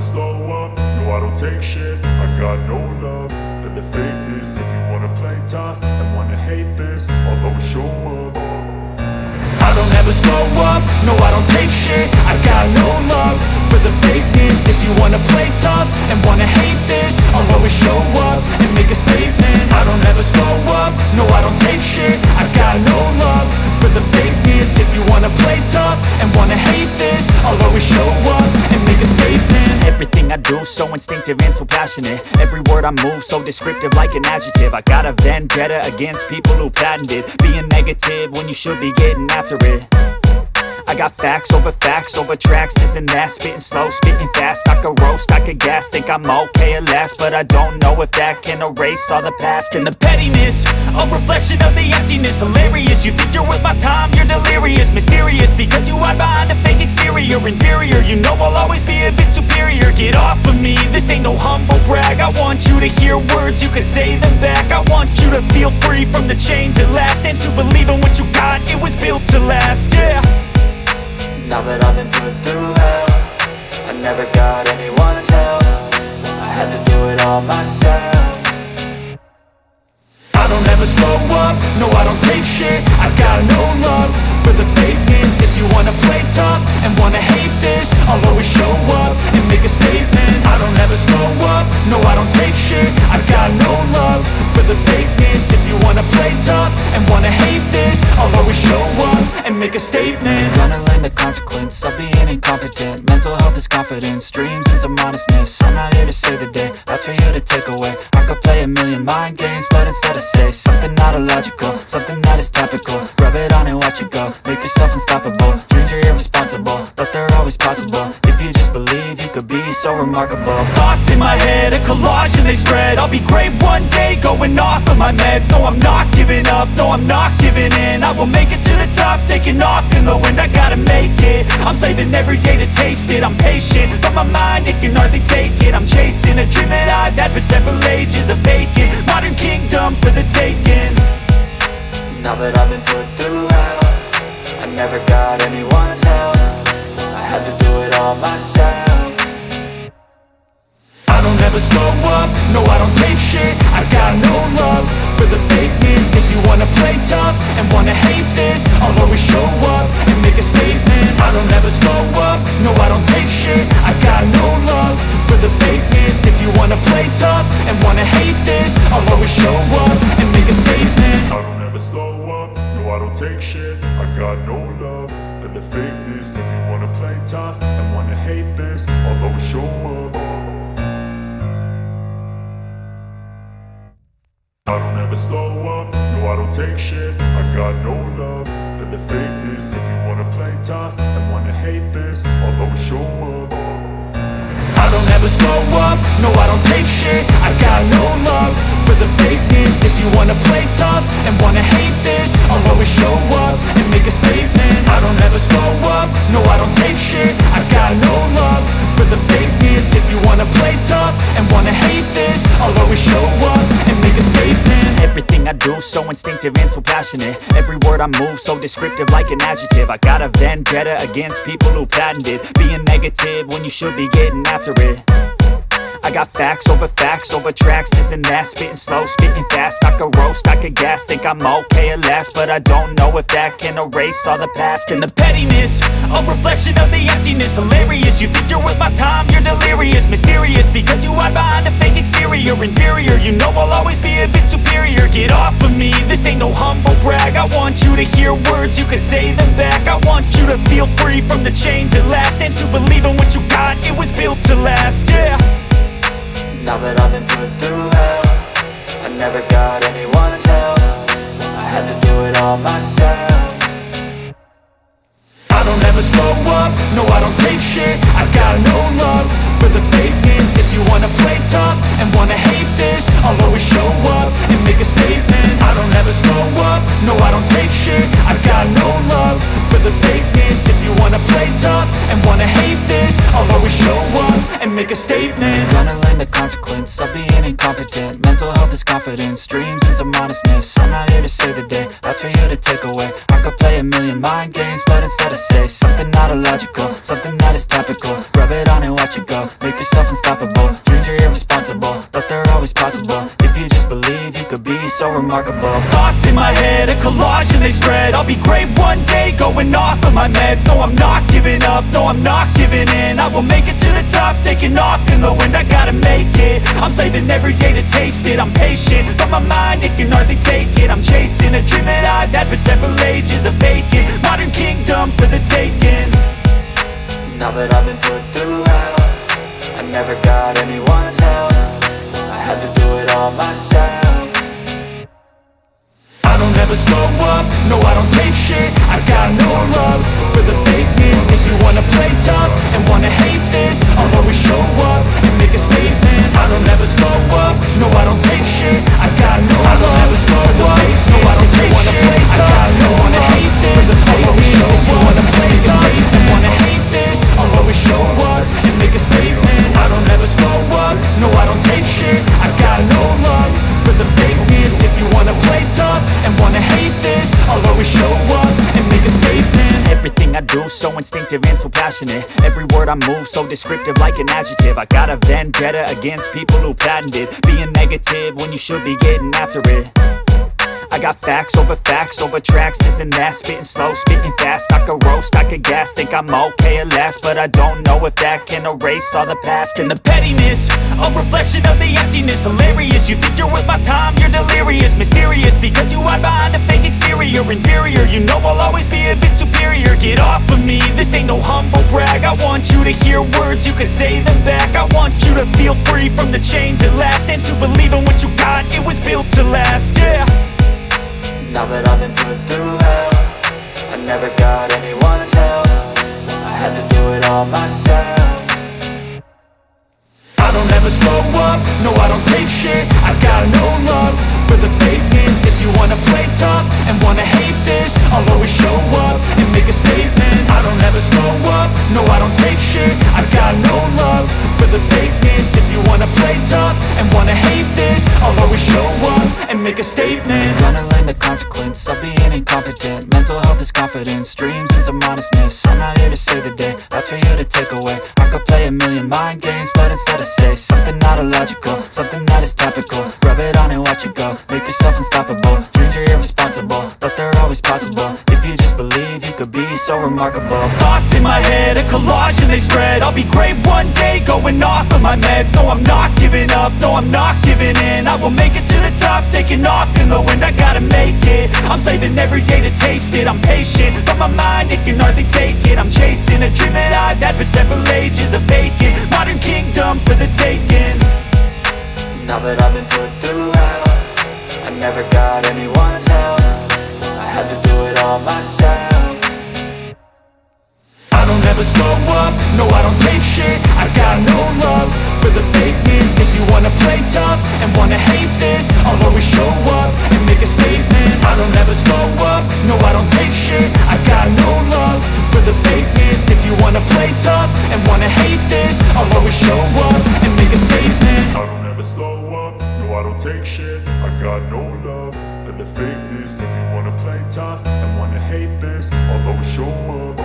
slow up, no I don't take shit. I got no love for the fakeness. If you wanna play tough and wanna hate this, I'll always show up. I don't ever slow up, no I don't take shit. I got no love for the fakeness. If you wanna play tough and wanna hate this, I'll always show up and make a statement. I don't ever slow up, no I don't take shit. I got no love for the fakeness. If you wanna play tough and wanna hate this, I'll always show up and make a statement. Everything I do so instinctive and so passionate. Every word I move so descriptive like an adjective. I got a vendetta against people who patented being negative when you should be getting after it. I got facts over tracks, this and that. Spitting slow, spitting fast. I could roast, I could gas. Think I'm okay at last, but I don't know if that can erase all the past. And the pettiness, a reflection of the emptiness. Hilarious, you think you're worth my time, you're delirious. Mysterious, because you hide behind a fake exterior. Inferior, you know I'll always be a bit superior. Get off of me, this ain't no humble brag. I want you to hear words, you can say them back. I want you to feel free from the chains at last, and to believe in what you got, it was built to last, yeah. Now that I've been put through hell, I never got anyone's help. I had to do it all myself. I don't ever slow up, no I don't take shit. I got no love for the fakeness. If you wanna play tough and wanna hate this, I'll always show up and make a statement. I don't ever slow up, no I don't take shit. I got no love for the fakeness. If you wanna play tough and wanna hate this, I'll always show up and make a statement. Gonna learn the consequence of being incompetent. Mental health is confidence, dreams and some honestness. I'm not here to save the day, that's for you to take away. I could play a million mind games, but instead I say something not illogical, something that is topical. Rub it on and watch it go, make yourself unstoppable. Dreams are irresponsible, but they're always possible. If you just believe, you could be so remarkable. Thoughts in my head, a collage and they spread. I'll be great one day, going off of my meds. No, I'm not giving up, no, I'm not giving in. I will make it to the top, taking off in the wind. I gotta make it, I'm saving every day to taste it. I'm patient, but my mind, it can hardly take it. I'm chasing a dream that I've had for several ages. A vacant, modern kingdom for the taking. Now that I've been put through hell, I never got anyone's help. I had to do it all myself. I don't ever slow up, no I don't take shit. I got no love for the fakeness. If you wanna play tough and wanna hate this, I'll always show up and make a statement. I don't ever slow up, no I don't take shit. I got no love for the fakeness. If you wanna play tough and wanna hate this, I'll always show up and make a statement. I don't ever slow up, no I don't take shit. I got no love for the fakeness. If you wanna play tough and wanna hate this, I'll always show up. I don't ever slow up, no I don't take shit. I got no love for the fakeness. If you wanna play tough and wanna hate this, I'll always show up. I don't ever slow up, no I don't take shit. I got no love for the fakeness. If you wanna play tough and wanna hate this, I'll always show up and make a statement. I don't ever slow up, no I don't take shit. I got no love for the fakeness. If you wanna play tough and wanna hate this, I'll always show up and make a statement. Everything I do so instinctive and so passionate. Every word I move so descriptive like an adjective. I got a vendetta against people who patented being negative when you should be getting after it. I got facts over tracks, this and that. Spitting slow, spitting fast. I could roast, I could gas. Think I'm okay at last, but I don't know if that can erase all the past. And the pettiness, a reflection of the emptiness. Hilarious, you think you're worth my time, you're delirious. Mysterious, because you hide behind a fake exterior. Inferior, you know I'll always be a bit superior. Get off of me, this ain't no humble brag. I want you to hear words, you can say them back. I want you to feel free from the chains at last, and to believe in what you got, it was built to last, yeah. Now that I've been put through hell, I never got anyone's help. I had to do it all myself. I don't ever slow up, no I don't take shit. I got no love for the fakeness. If you wanna play tough and wanna hate this, I'll always show up and make a statement. I don't ever slow up, no I don't take shit. I got no love for the fakeness. If you wanna play tough and wanna hate this, I'll always show up and and make a statement. Gonna learn the consequence of being incompetent. Mental health is confidence, dreams into modestness. I'm not here to save the day, that's for you to take away. I could play a million mind games, but instead I say something not illogical, something that is topical. Rub it on and watch it go, make yourself unstoppable. Dreams are irresponsible, but they're always possible. If you just believe, you could be so remarkable. Thoughts in my head, a collage and they spread. I'll be great one day, going off of my meds. No, I'm not giving up, no, I'm not giving in. I will make it to the top, taking off in the wind. I gotta make it, I'm saving every day to taste it. I'm patient, but my mind, it can hardly take it. I'm chasing a dream that I've had for several ages. A vacant, modern kingdom for the taking. Now that I've been put through hell, I never got anyone's help. I had to do it all myself. I don't ever slow up, no I don't take shit. I got no love for the fakeness. If you wanna play tough and wanna hate this, I'll always show up and make a statement. I don't ever slow up, no I don't take shit. I got no love. I don't ever slow up, no I don't take shit. I got no wanna hate this. I'll always show up. If you wanna play tough and wanna hate this, I'll always show up and make a statement. I don't ever slow up, no I don't take shit. I got no love for the fakeness. If you wanna play tough and wanna hate this, I'll always show up and make a statement. Everything I do so instinctive and so passionate. Every word I move so descriptive like an adjective. I got a vendetta against people who patented being negative when you should be getting after it. I got facts over tracks, this and that. Spitting slow, spitting fast. I could roast, I could gas. Think I'm okay at last, but I don't know if that can erase all the past. And the pettiness, a reflection of the emptiness. Hilarious, you think you're worth my time, you're delirious. Mysterious, because you hide behind a fake exterior. Inferior, you know I'll always be a bit superior. Get off of me, this ain't no humble brag. I want you to hear words, you can say them back. I want you to feel free from the chains at last, and to believe in what you got, it was built to last, yeah. Now that I've been put through hell, I never got anyone's help. I had to do it all myself. I don't ever slow up, no I don't take shit. I got no love for the fakeness. If you wanna play tough and wanna hate this, I'll always show up and make a statement. I don't ever slow up, no I don't take shit. I got no love for the fakeness. If you wanna play tough and wanna hate this, I'll always show up and make a statement. Gonna learn the consequence of being incompetent. Mental health is confidence, dreams into modestness. I'm not here to save the day, that's for you to take away. I could play a million mind games, but instead I say something not illogical, something that is topical. Rub it on and watch it go, make yourself unstoppable. Dreams are irresponsible, but they're always possible. If you just believe, you could be so remarkable. Thoughts in my head, a collage and they spread. I'll be great one day, going off of my meds. No, I'm not giving up, no, I'm not giving in. I will make it to the top, taking off in the wind. I gotta make it, I'm saving every day to taste it. I'm patient, but my mind, it can hardly take it. I'm chasing a dream that I've had for several ages. A vacant, modern kingdom for the taking. Now that I've been put through hell, I never got anyone's help. I had to do it all myself. I don't ever slow up, no I don't take shit. I got no love for the fakeness. If you wanna play tough and wanna hate this, I'll always show up and make a statement. I don't ever slow up, no I don't take shit. I got no love for the fakeness. If you wanna play tough and wanna hate this, I'll always show up and make a statement. I don't ever slow up, no I don't take shit. I got no love for the fakeness. If you wanna play tough and wanna hate this, I'll always show up